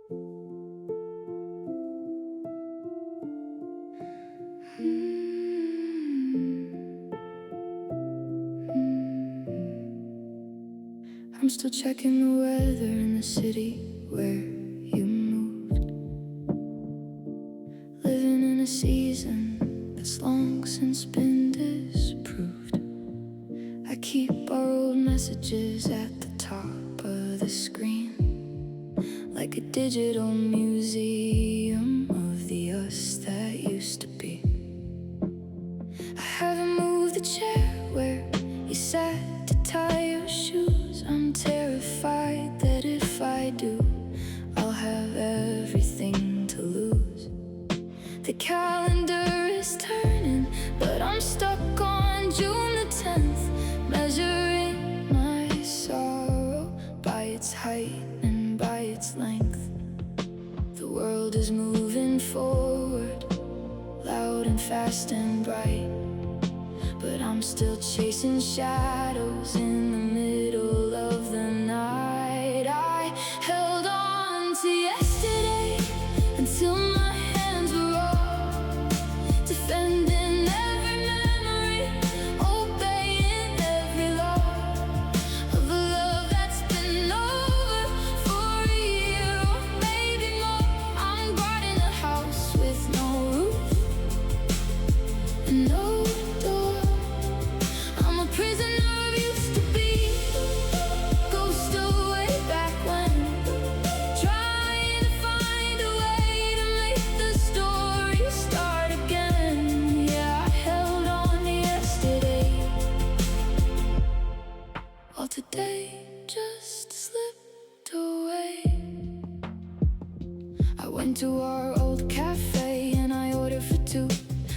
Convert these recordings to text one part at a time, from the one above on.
I'm still checking the weather in the city where you moved, living in a season that's long since been disproved. I keep our old messages at the top of the screen, like a digital museum of the us that used to be. I haven't moved the chair where you sat to tie your shoes. I'm terrified that if I do, I'll have everything to lose. The calendar is turning, but I'm stuck on June the 10th, measuring my sorrow by its height and by its length. The world is moving forward, loud and fast and bright, but I'm still chasing shadows in the middle of the night. I held on to yesterday until my hands were raw, defending every memory, obeying every law of a love that's been over for a year or maybe more. I'm guarding a house with no roof and no door. I'm a prisoner of used to be, ghost of way back when, trying to find a way to make the story start again. Yeah, I held on to yesterday, while today just slipped away. I went to our old cafe and I ordered for two,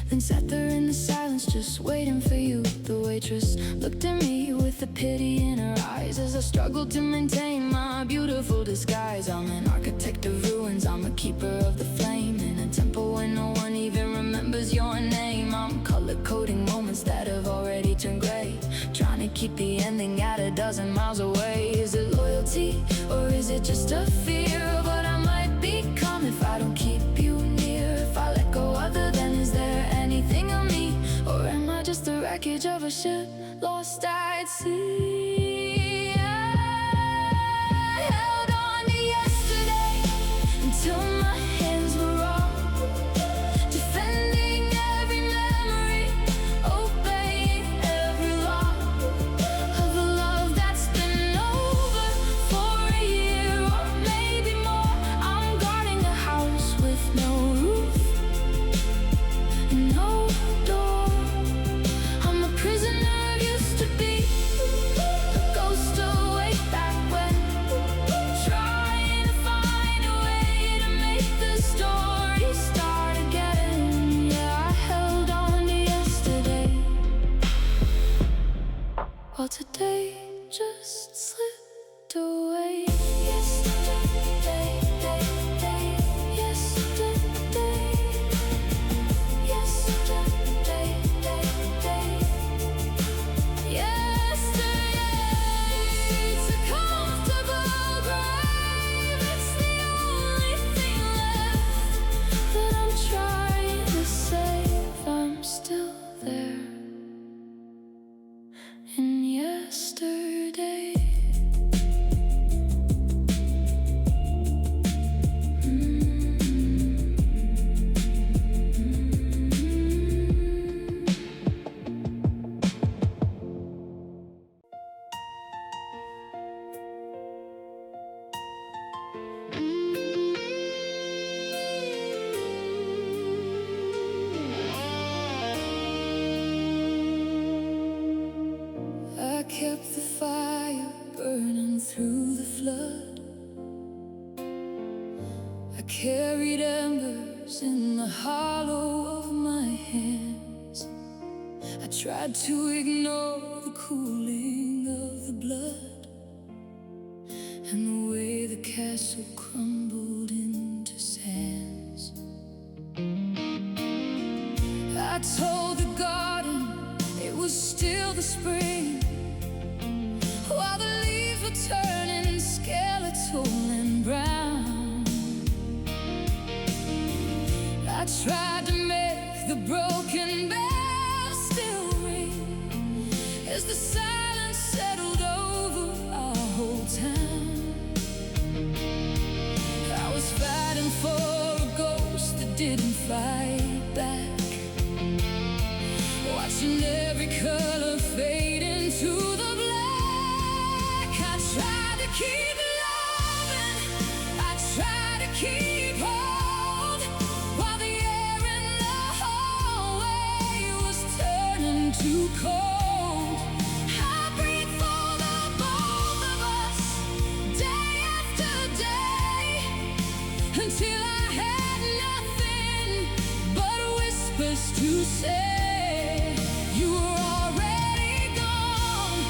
then sat there in the silence just waiting for you. The waitress looked at me with the pity in her eyes as I struggled to maintain my beautiful disguise. I'm an architect of ruins, I'm a keeper of the flame, in a temple where no one even remembers your name. I'm color-coding moments that have already turned gray, trying to keep the ending at a dozen miles away. Is it loyalty or is it just a fear of what I might become if I don't keep you near? If I let go of the then, is there anything of me, or am I just the wreckage of a ship lost at sea? I held on to yesterday until my hands were raw, defending every memory, obeying every law of a love that's been over for a year or maybe more. I'm guarding a house with no roof and no door. I'm a prisoner of used to be, a ghost of way back when, trying to find a way to make the story start again. Yeah, I held on to yesterday, while today just slipped away. Yesterday, yesterday, yesterday, yesterday's a comfortable grave. It's the only thing left that I'm trying to save. I'm still there in yesterday. I kept the fire burning through the flood. I carried embers in the hollow of my hands. I tried to ignore the cooling of the blood and the way the castle crumbled into sands. I told the garden it was still the spring, while the leaves were turning skeletal and brown. tried to make the broken bells still ring as the silence settled over our whole town. I was fighting for a ghost that didn't fight back, watching every color fade into the black. I tried to keep loving, I tried to keep hold, while the air in the hallway was turning too cold. I breathed for the both of us, day after day, until I had nothing but whispers to say. You were already gone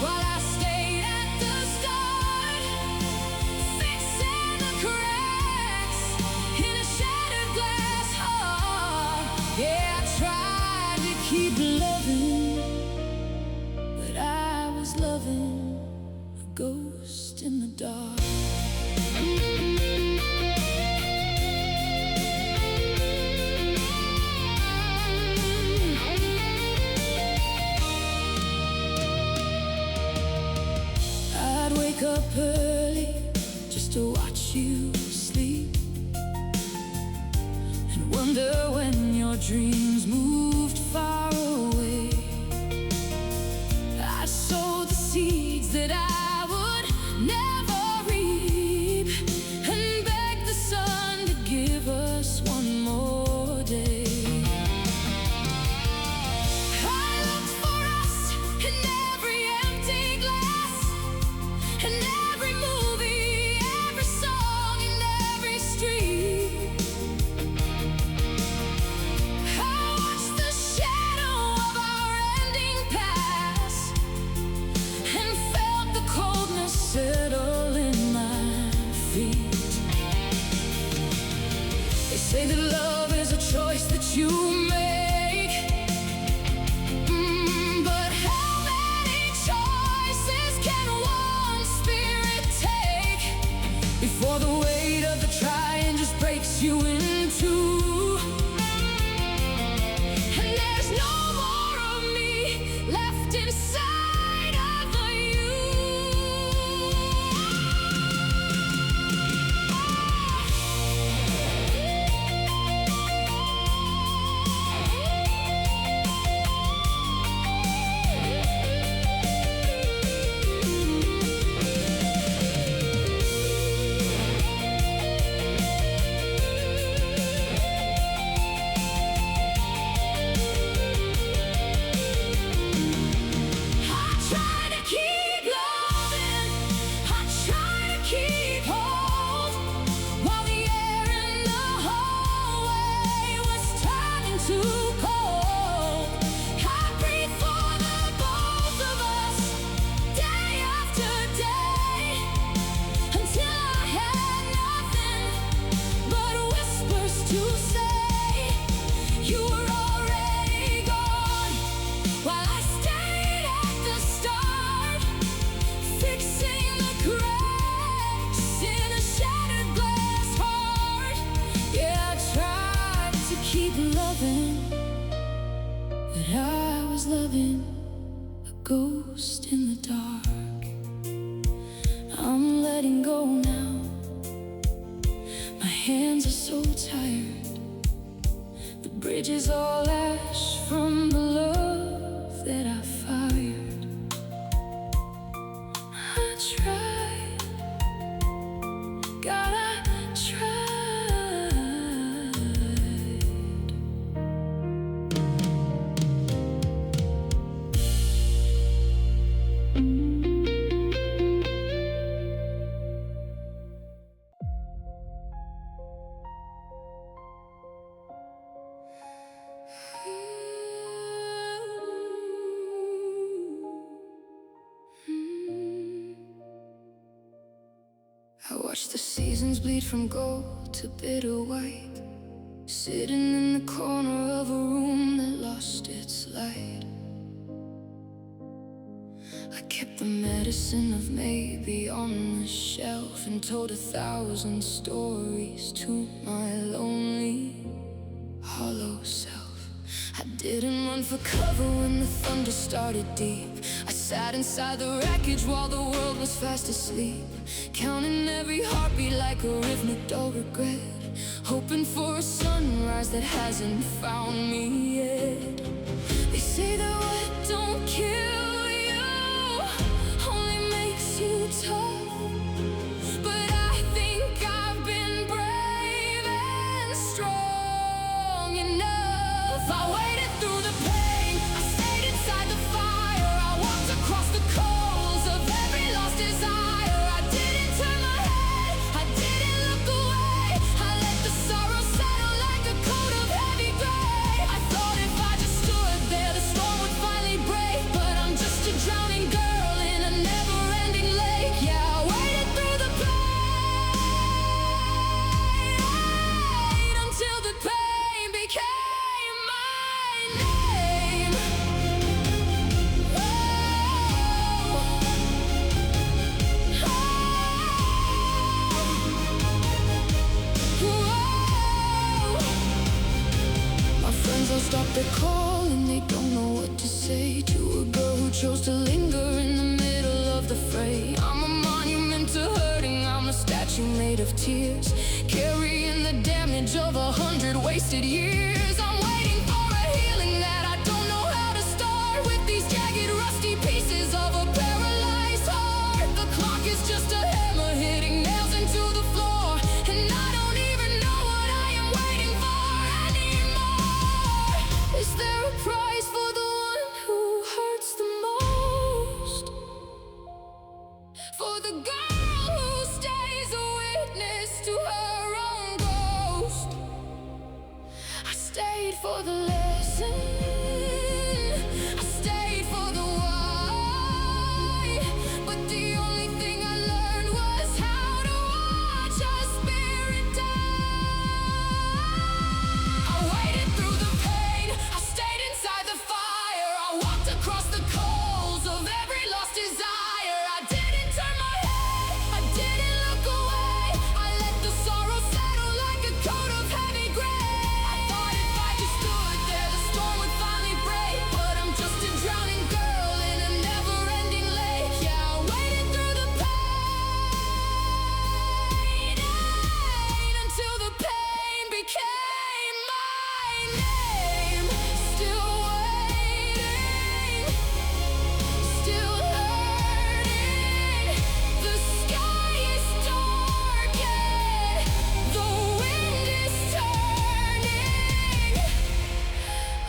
while I stayed at the start, fixing the cracks in a shattered glass heart. Yeah, I tried to keep loving, but I was loving a ghost in the dark. Wake up early just to watch you sleep, and wonder when your dreams moved far away. I sowed the seeds that I would never reap, and begged the sun to give us one more day. I looked for us in every empty glass, in every movie, every song, in every street. I watched the shadow of our ending pass, and felt the coldness settle in my feet. They say that love is a choice that you make, but how many choices can one spirit take before the weight of the trying just breaks you in two? And there's no more of me left inside of you. Loving a ghost in the dark. I'm letting go now. My hands are so tired. The bridge is all ash from the love that I fired. I tried, God, I tried. I watch the seasons bleed from gold to bitter white, sitting in the corner of a room that lost its light. I kept the medicine of maybe on the shelf and told 1,000 stories to my lonely hollow self. I didn't run for cover when the thunder started deep. I sat inside the wreckage while the world was fast asleep, counting every heartbeat like a rhythmic dull regret, hoping for a sunrise that hasn't found me yet. They say that what don't kill you only makes you tough, but I think I've been brave and strong enough. I waited through the pain, I stayed inside the fire, I walked across the coals of every lost desire. I didn't turn my head, I didn't look away, I let the sorrow settle like a coat of heavy gray. I thought if I just stood there, the storm would finally break, but I'm just a drowning girl in a never-ending lake. Yeah, I waited through the pain until the pain became my name. Oh, oh, oh. My friends all stop their call and they don't know what to say to a girl who chose to linger in the middle of the fray. I'm a monument to hurting, I'm a statue made of tears, carrying the damage of 100 wasted years. I'm waiting for a healing that I don't know how to start, with these jagged rusty pieces of a paralyzed heart. The clock is just a hammer hitting nails into the floor, and I don't even know what I am waiting for anymore. Is there a prize for the one who hurts the most? For the girl who stays a witness to her own ghost? I stayed for the lesson, I stayed for the why, but the only thing I learned was how to watch a spirit die. I waited through the pain, I stayed inside the fire, I walked across the coals of every lost desire. I didn't turn my head, I didn't look away, I let the sorrow settle like a coat of heavy gray. I thought if I just stood there, the storm would finally break, but I'm just a drowning girl in a never-ending lake. Yeah, I waited through the pain until the pain became my name. Still waiting, still hurting. The sky is dark and the wind is turning.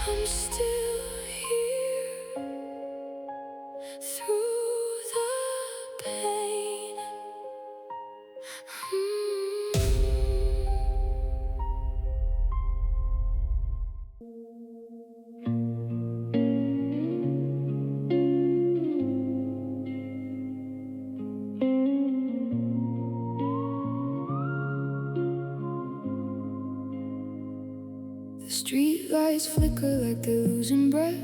I'm still here through the pain. The street lights flicker like they're losing breath,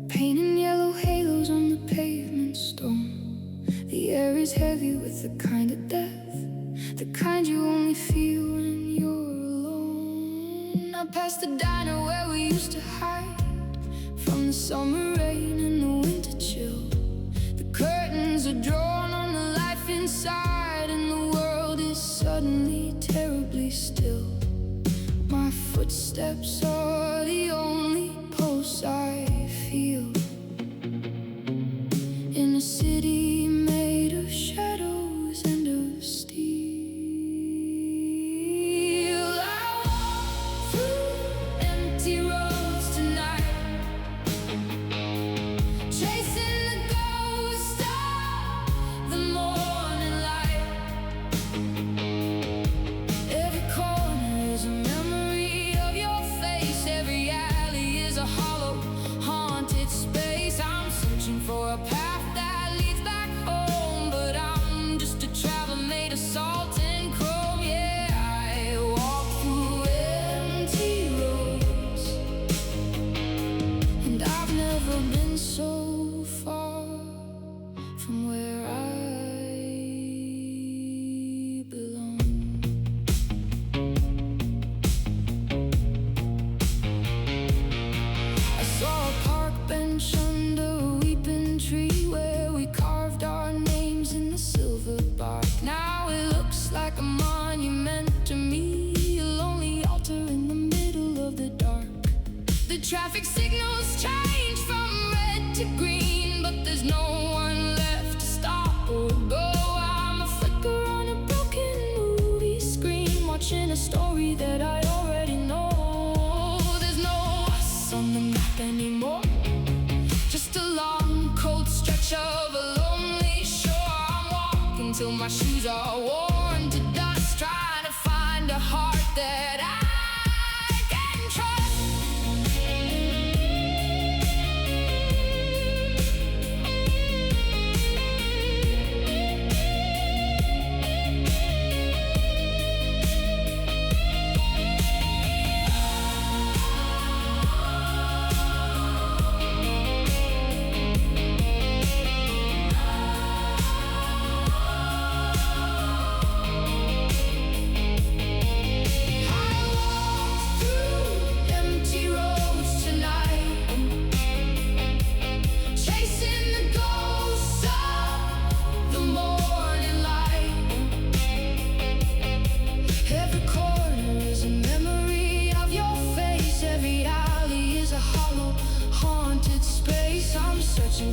painting yellow halos on the pavement stone. The air is heavy with the kind of death, the kind you only feel when you're alone. I passed the diner where we used to hide from the summer rain and the winter chill. The curtains are drawn on the life inside, and the world is suddenly terribly still. My footsteps are the only pulse I feel in a city made of shadows and of steel. I walk through empty roads tonight, chasing the ghost of the morning light. Every corner is a memory of your face, every alley is a hollow finishing a story that I already know. There's no us on the map anymore, just a long, cold stretch of a lonely shore. I'm walking till my shoes are worn to dust, trying to find a heart that I can trust.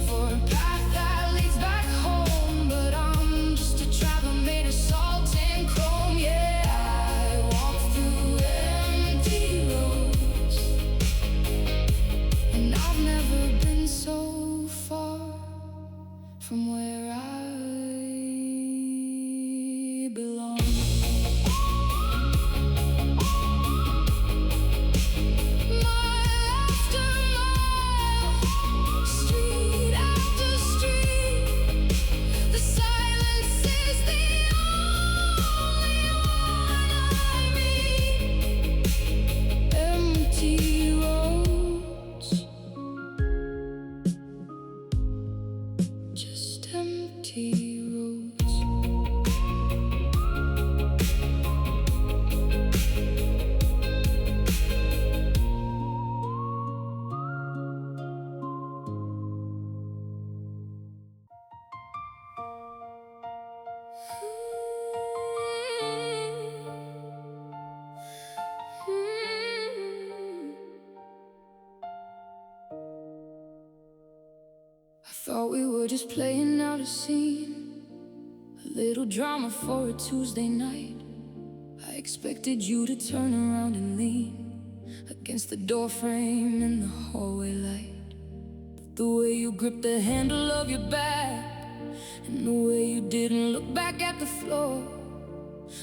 For a path that leads back home, but I'm just a traveler made of salt and chrome. Yeah, I walk through empty roads, and I've never been so far from where I belong. Thought we were just playing out a scene, a little drama for a Tuesday night. I expected you to turn around and lean against the door frame in the hallway light. But the way you gripped the handle of your bag, and the way you didn't look back at the floor,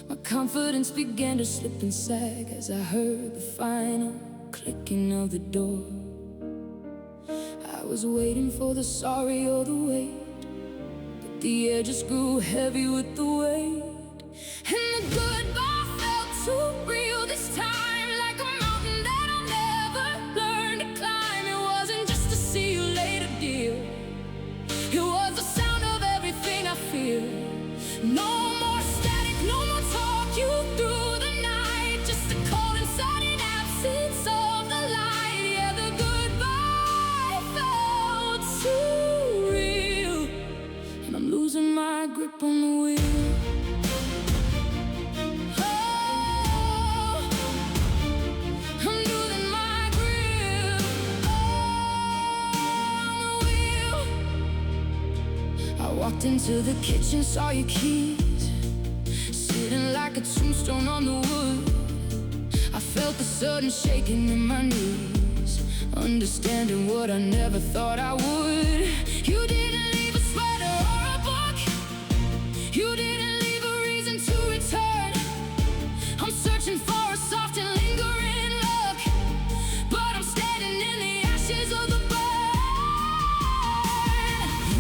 my confidence began to slip and sag as I heard the final clicking of the door. I was waiting for the sorry or the wait, but the air just grew heavy with the weight. And the goodbye felt too real this time, like a mountain that I'll never learn to climb. It wasn't just to see you later, dear, it was the sound of everything I feel. No more static, no more talk you through the night, just a cold and sudden absence of the light. Yeah, the goodbye felt too real, and I'm losing my grip on the wheel. Walked into the kitchen, saw your keys sitting like a tombstone on the wood. I felt the sudden shaking in my knees, understanding what I never thought I would. You didn't leave a sweater or a book, you didn't leave a reason to return. I'm searching for a soft and lingering look, but I'm standing in the ashes of the burn.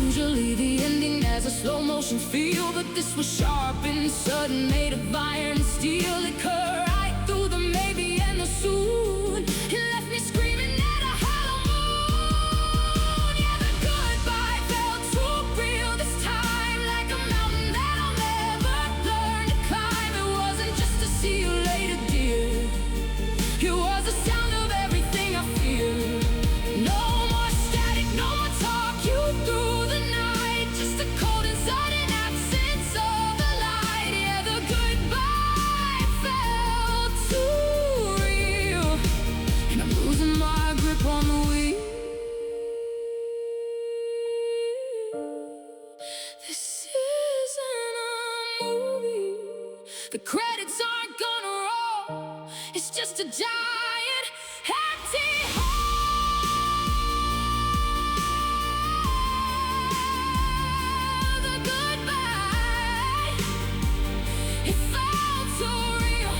Usually the ending has a slow motion feel, but this was sharp and sudden, made of iron and steel. It cut right through the maybe and the soon. It left me screaming at a hollow moon. Yeah, the goodbye felt too real this time, like a mountain that I'll never learn to climb. It wasn't just to see you later, dear, it was the sound of everything I fear. No more static, no more talk you through the night, just a cold and sudden absence of the light. Yeah, the goodbye just a giant empty hole. The goodbye, it felt so real.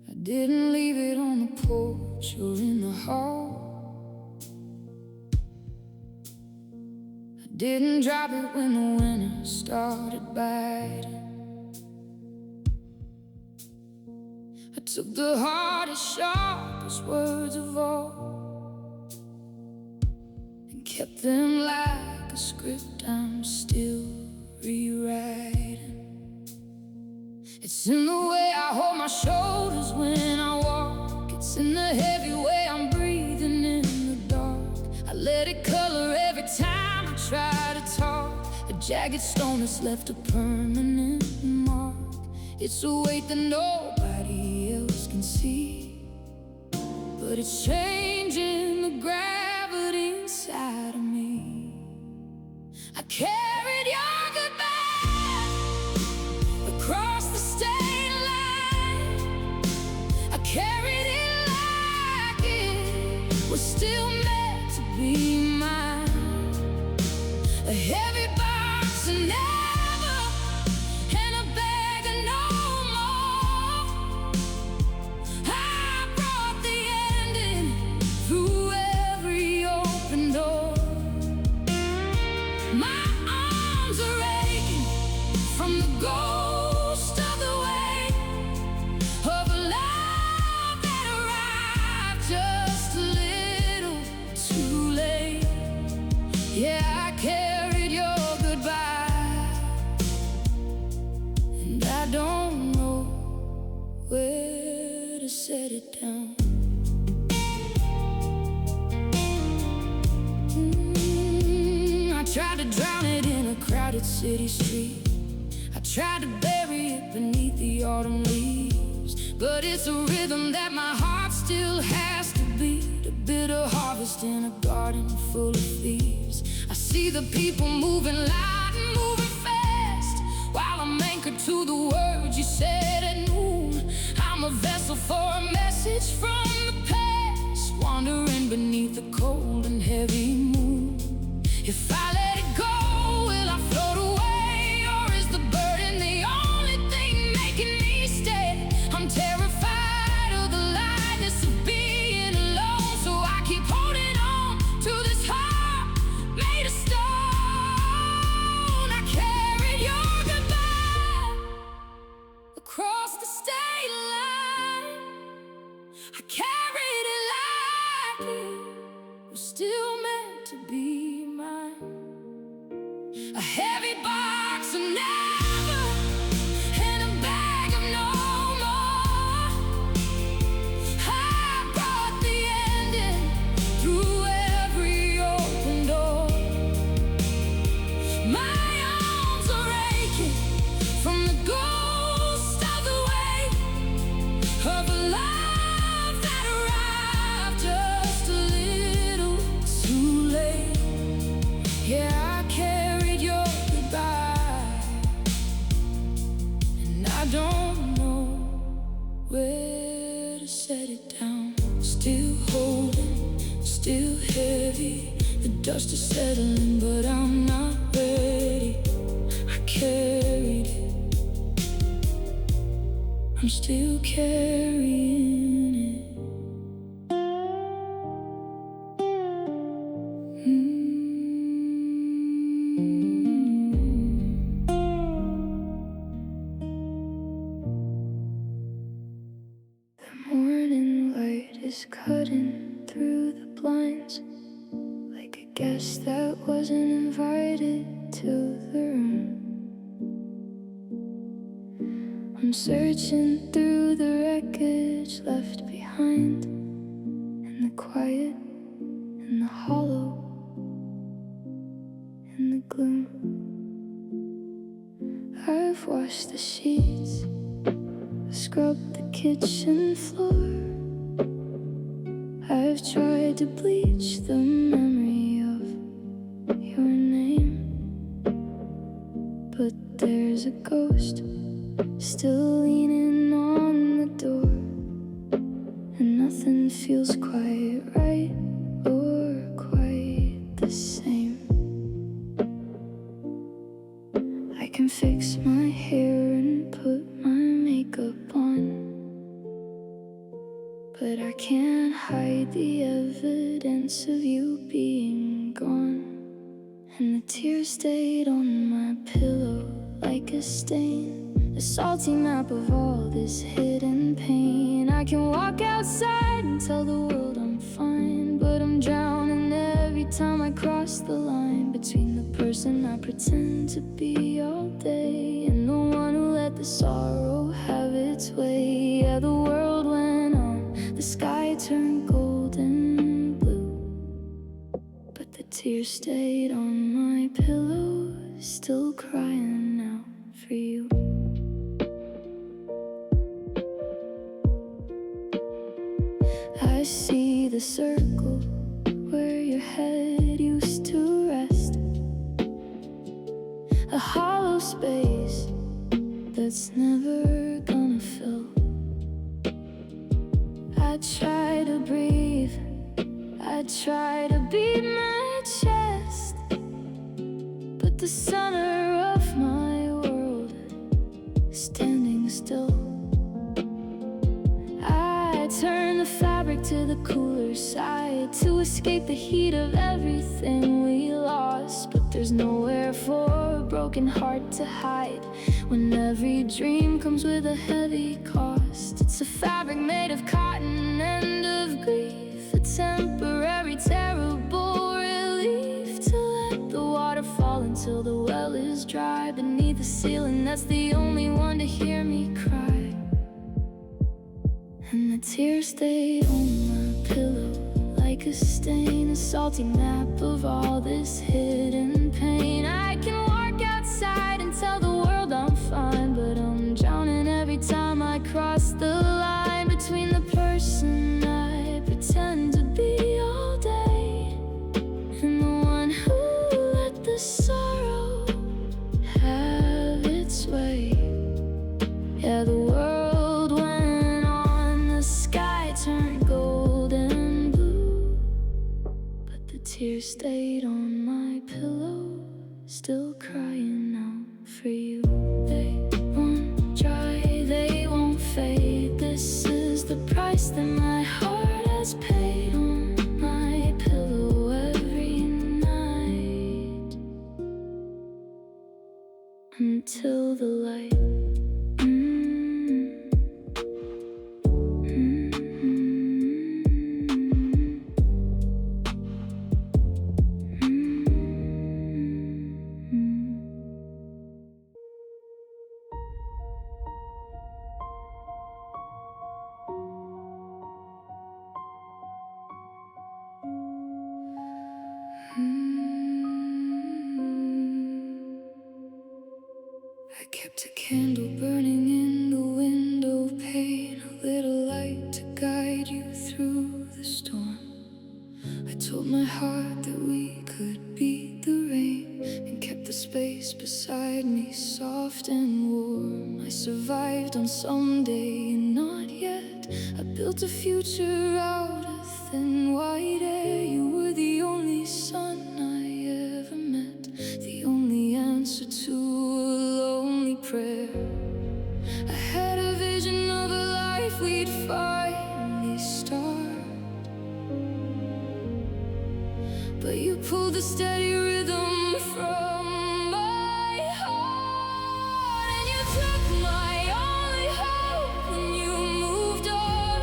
I didn't leave it on the porch or in the hall. I didn't drop it when the winter started biting. I took the hardest, sharpest words of all and kept them like a script I'm still rewriting. It's in the way I hold my shoulders when I walk. It's in the heavy way I'm breathing in the dark. I let it color every time I try to talk. A jagged stone that's left a permanent mark. It's a weight that nobody else can see, but it's changing the gravity inside of me. I carried your goodbye across the state line. I carried it like it was still meant to be mine. A heavy box and never, and a bag of no more. I brought the ending through every open door. My arms are aching from the ghost of the weight of a love that arrived just a little too late. Yeah, I carried your goodbye, and I don't know where to set it down. I tried to drown it in a crowded city street. I tried to bury it beneath the autumn leaves, but it's a rhythm that my heart still has to beat. A bitter harvest in a garden full of thieves. I see the people moving loud and moving fast, while I'm anchored to the words you said at noon. I'm a vessel for a message from the past, wandering beneath the cold and heavy moon. If I let it go, will I float away, or is the burden the only thing making me stay? I'm terrified of the lightness of being alone, so I keep holding on to this heart made of stone. I carried your goodbye across the state line. I carried it like it was still meant to be mine. A heavy box of never, and a bag of no more. I brought the ending through every open door. My arms are aching from the ghost of the weight of a love that arrived just a little too late. Yeah, I carried your goodbye, and I don't know where to set it down. Still holding, still heavy. The dust is settling, but I'm not ready. I carried it, I'm still carrying it. invited to the room. I'm searching through the wreckage left behind, in the quiet, in the hollow, in the gloom. I've washed the sheets, scrubbed the kitchen floor. I've tried to bleach the memory of your name, but there's a ghost still leaning on the door, and nothing feels quite right or quite the same. I can fix my hair and put my makeup on, but I can't hide the evidence of you being gone. And the tears stayed on my pillow like a stain, a salty map of all this hidden pain. I can walk outside and tell the world I'm fine, but I'm drowning every time I cross the line between the person I pretend to be all day and the one who let the sorrow have its way. Yeah, the world went on, the sky turned golden blue, but the tears stayed on my pillow, still crying out for you. I see the circle where your head used to rest, a hollow space that's never gonna fill. I try to breathe, I try to beat my chest, but the center of my world is standing still. I turn the fabric to the cooler side to escape the heat of everything we lost, but there's nowhere for a broken heart to hide when every dream comes with a heavy cost. It's a fabric made of cotton and of grief, a temporary terrible relief to let the water fall until the well is dry beneath the ceiling that's the only one to hear me cry. And the tears stayed on my pillow like a stain, a salty map of all this hidden pain. I can walk outside and tell the world I'm fine, but I'm drowning every time I cross the line between the person I pretend to be all day and the one who let the sorrow have its way. Yeah, the world went on, the sky turned golden blue, but the tears stayed on my pillow, still crying out for you. They won't dry, they won't fade. This is the price that my heart has paid on my pillow every night until the light. I kept a candle burning in the window pane, a little light to guide you through the storm. I told my heart that we could beat the rain and kept the space beside me soft and warm. I survived on someday and not yet. I built a future out of thin white air. You were the only sun I ever met, the only answer to a lonely prayer. I had a vision of a life we'd finally start, but you pulled the steady rhythm from my heart, and you took my only hope and you moved on.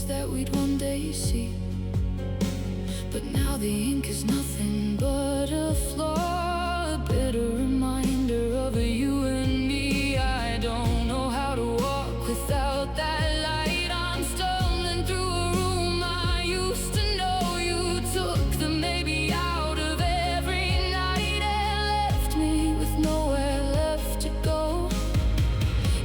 that we'd one day see. But now the ink is nothing but a flaw, a bitter reminder of a you and me. I don't know how to walk without that light. I'm stumbling through a room I used to know. You took the maybe out of every night and left me with nowhere left to go.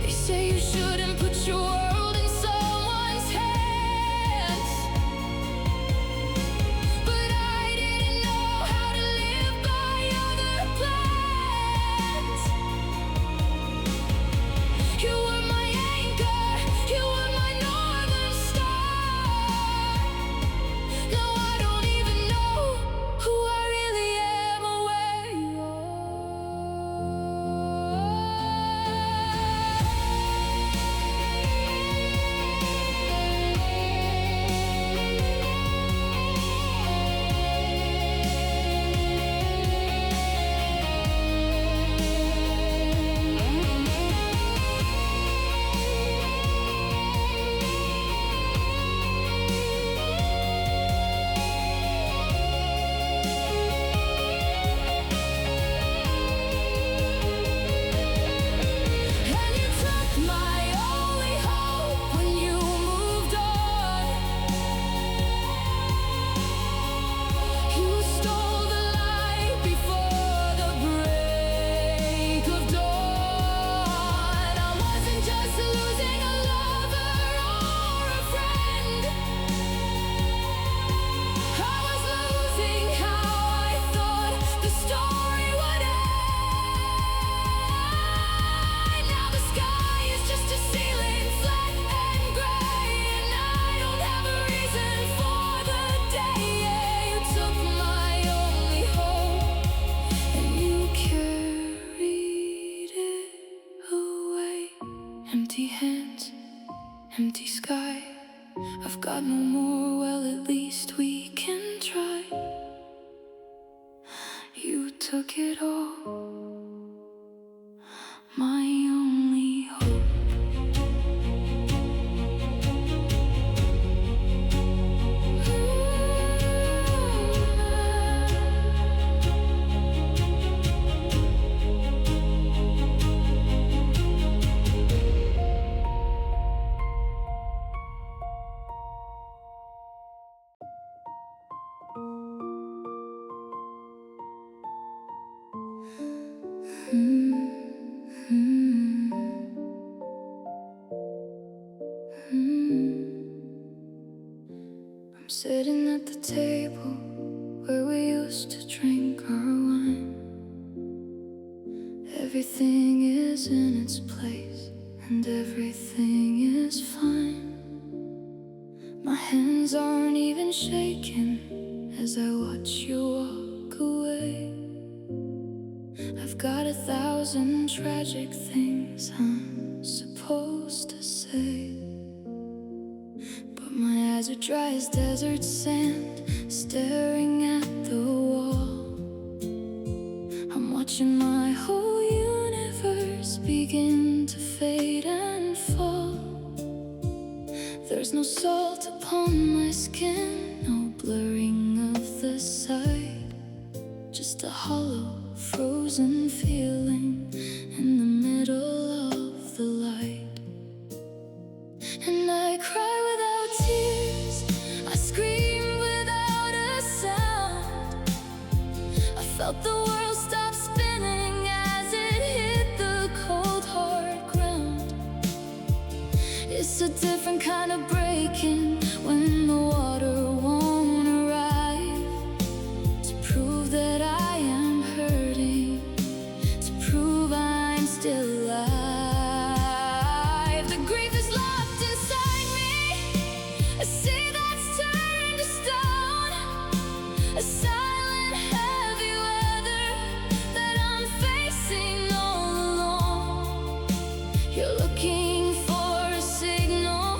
They say you shouldn't put your world in someone's hands, but I didn't know how to live by other plans. You were my anchor, you were my northern star. Now I don't even know who I really am or where you empty hands, empty sky. I've got no more, well at least we can try. You took it all, my only hope. I'm sitting at the table where we used to drink our wine. Everything is in its place and everything is fine. My hands aren't even shaking as I watch you walk away. I've got 1,000 tragic things I'm supposed to say, but my eyes are dry as desert sand, staring at the wall. I'm watching my whole universe begin to fade and fall. There's no salt upon my skin, no blurring of the sight, just a hollow, frozen feeling in the middle of the light. And I cry without tears, I scream without a sound. I felt the world stop spinning as it hit the cold hard ground. It's a different kind of breaking when the water won't arrive to prove that I am hurting, to prove I'm still alive. The grief is locked inside me, a sea that's turned to stone, a silent heavy weather that I'm facing all alone. You're looking for a signal,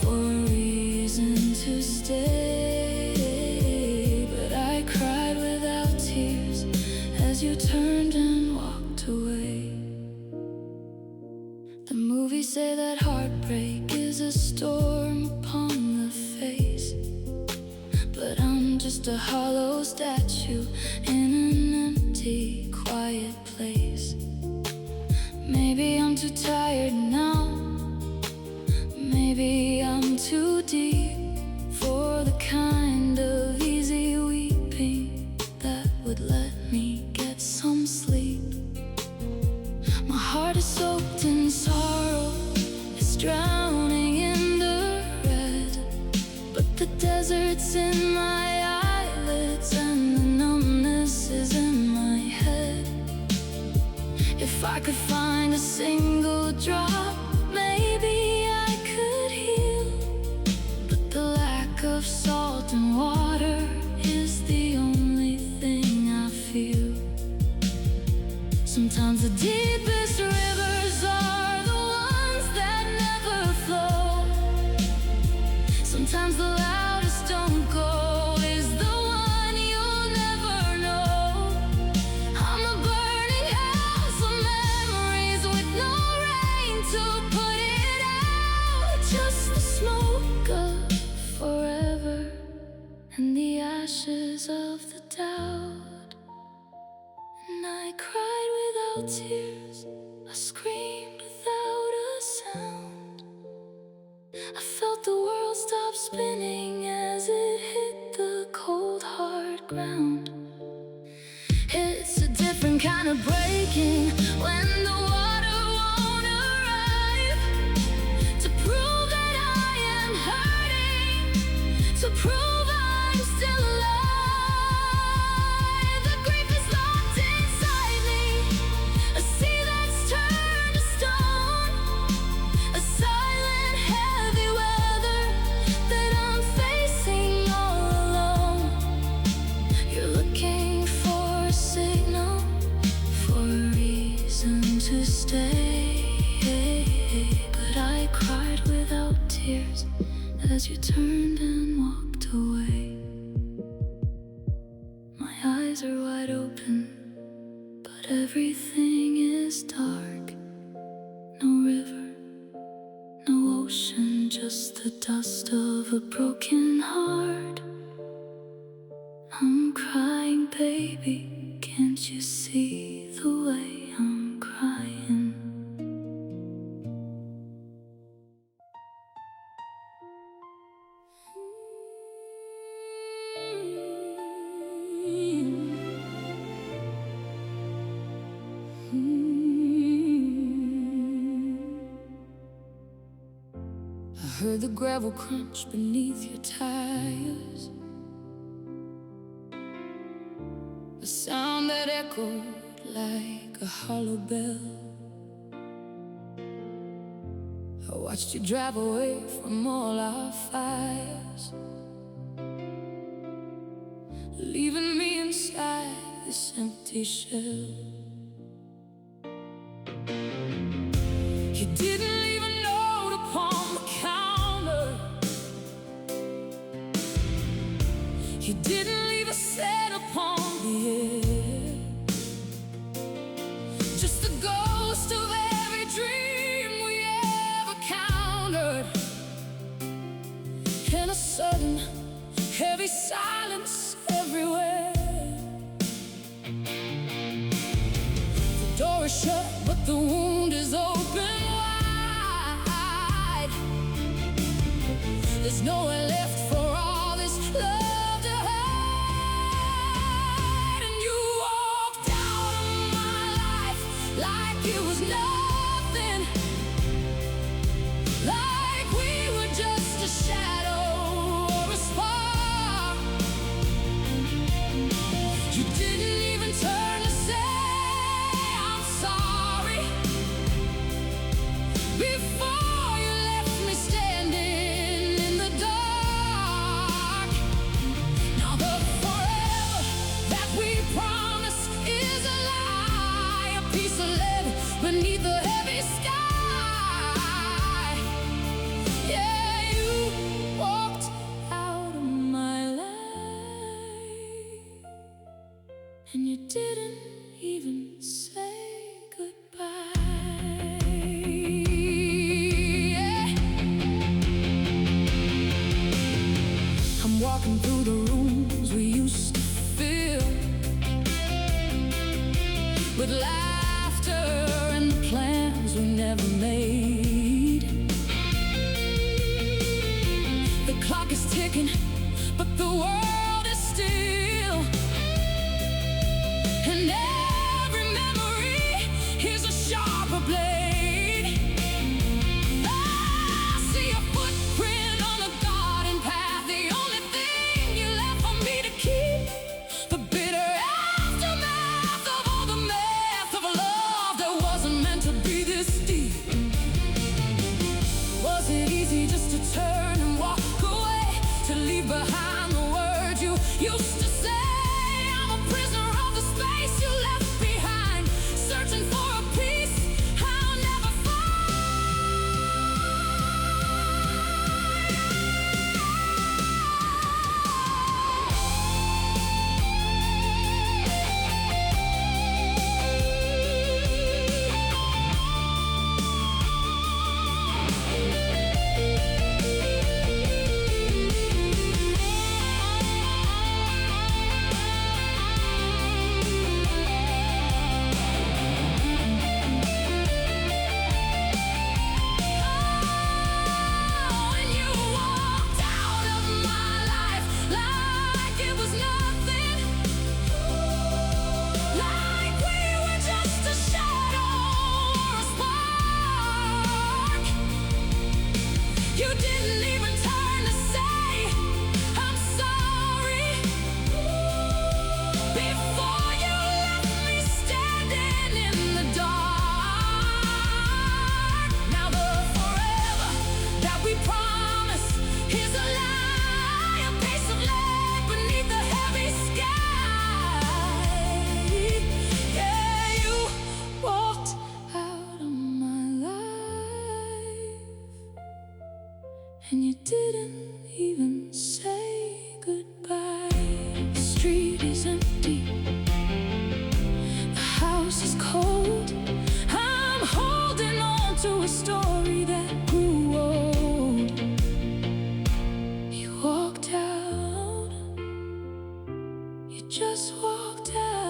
for a reason to stay, but I cried without tears as you turned and walked away. The movies say that heartbreak is a storm upon the just a hollow statue in an empty, quiet place. Maybe I'm too tired now. Maybe I'm too deep for the kind of easy weeping that would let me get some sleep. My heart is soaked in sorrow, it's drowning in the red. But the desert's in my eyelids and the numbness is in my head. If I could find a single drop, maybe I could heal. But the lack of salt and water is the only thing I feel. Sometimes the deepest rivers are the ones that never flow. Sometimes the loudest don't go is the one you'll never know. I'm a burning house of memories with no rain to put it out. Just the smoke of forever and the ashes of the doubt. And I cried without tears, I screamed without a sound. I felt the world stop spinning as it hit the cold hard ground. It's a different kind of breaking when the water won't arrive. To prove that I am hurting, to prove I'm still alive. The grief is locked inside me, a sea that's turned to stone, a silent heavy weather that I'm facing all alone. You're looking for a signal, for a reason to stay, but I cried without tears as you turned and walked away. My eyes are wide open, but everything is dark. No river, no ocean, just the dust of a broken heart. I'm crying, baby, can't you see the way I'm crying? I heard the gravel crunch beneath your tires, a sound that echoed like a hollow bell. I watched you drive away from all our fires, leaving me inside this empty shell. You didn't leave a note upon the counter, you didn't leave a set upon the air, just the ghost of every dream we ever countered, and a sudden heavy silence everywhere. The door is shut, but the wound is open wide. There's nowhere left for all this love to hide. And you walked out of my life like it was nothing, like we were just a shadow or a spark. You didn't even turn to say I'm sorry before you left me standing in the dark. Now the forever that we promised is a lie, a piece of lead beneath the heavy sky. Yeah, you walked out of my life, and you didn't even say goodbye. Yeah. I'm walking through the rooms we with laughter and the plans we never made. The clock is ticking, but the world is still, and every memory is a sharper blade. I see a footprint on a garden path, the only thing you left for me to keep. The bitter aftermath of all the math of a love that wasn't meant to be this deep. Was it easy just to turn and walk away, to leave behind the words you used to say? I'm a prisoner of the space you left behind, searching for a peace I'll never and you didn't even say goodbye. The street is empty, the house is cold. I'm holding on to a story that grew old. You walked out, you just walked out.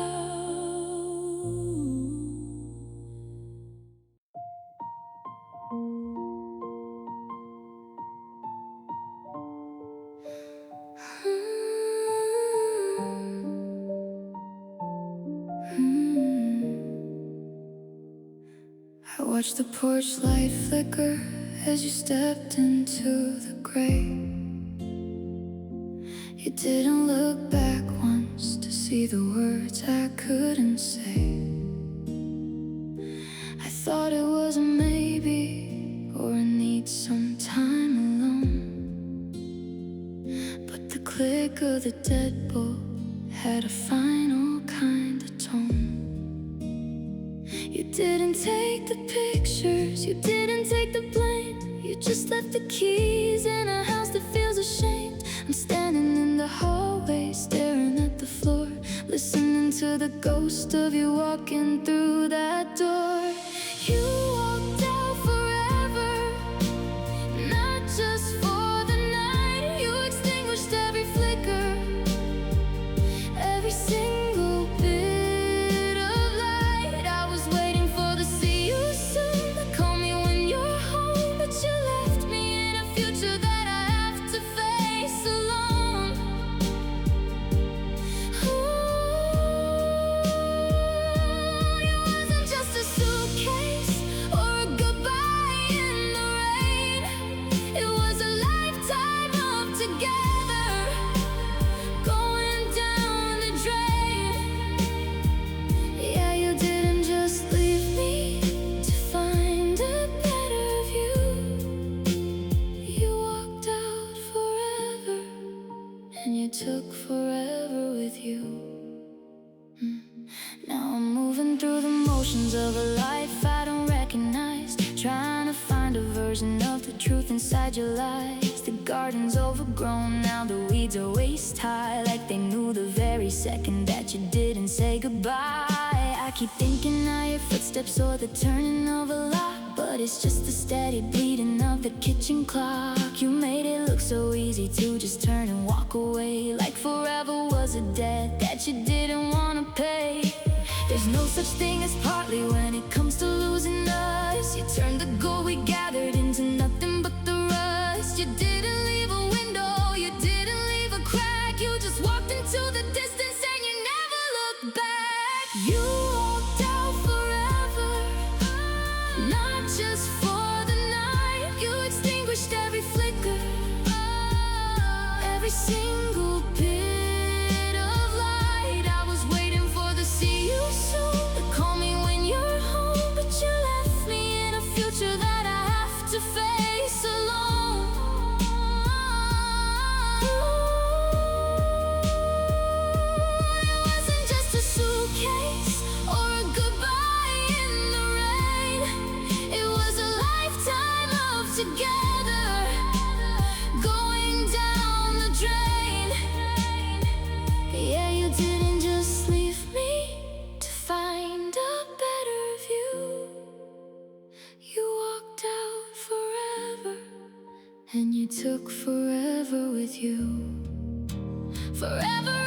I watched the porch light flicker as you stepped into the gray. You didn't look back once to see the words I couldn't say. I thought it was a maybe, or I need some time alone. But the click of the deadbolt had a final kind of tone. You didn't take the pictures, you didn't take the blame. You just left the keys in a house that feels ashamed. I'm standing in the hallway, staring at the floor, listening to the ghost of you walking through that door. You walked out forever, not just for the night. You extinguished every flicker, every single bit of light. I was waiting for the see you soon, to call me when you're home, but you left me in a future that I have to face alone. Ooh, it wasn't just a suitcase or a goodbye in the rain. It was a lifetime of together, going down the drain. Yeah, you didn't just leave me to find a better view. You walked out forever, and you took forever with you. Now I'm moving through the motions of a life I don't recognize, trying to find a version of the truth inside your lies. The garden's overgrown, now the weeds are waist high, like they knew the very second that you didn't say goodbye. I keep thinking now your footsteps or the turning of a lock, but it's just the steady beating of the kitchen clock. You made it look so easy to just turn and walk away, like forever was a debt that you didn't want to pay. There's no such thing as partly when it comes to losing us. You turned the gold we gathered into nothing but the rust. You didn't leave a window, you didn't leave a crack. You just walked into the distance and you never looked back. You walked out forever, not just for the night. You extinguished every flicker, every single bit of light. I was waiting for the see you soon. Call me when you're home, but you left me in a future that I have to face alone. It wasn't just a suitcase or a goodbye in the rain. It was a lifetime of together going down the drain. Yeah, you didn't just leave me to find a better view. You walked out forever, and you took forever with you. Forever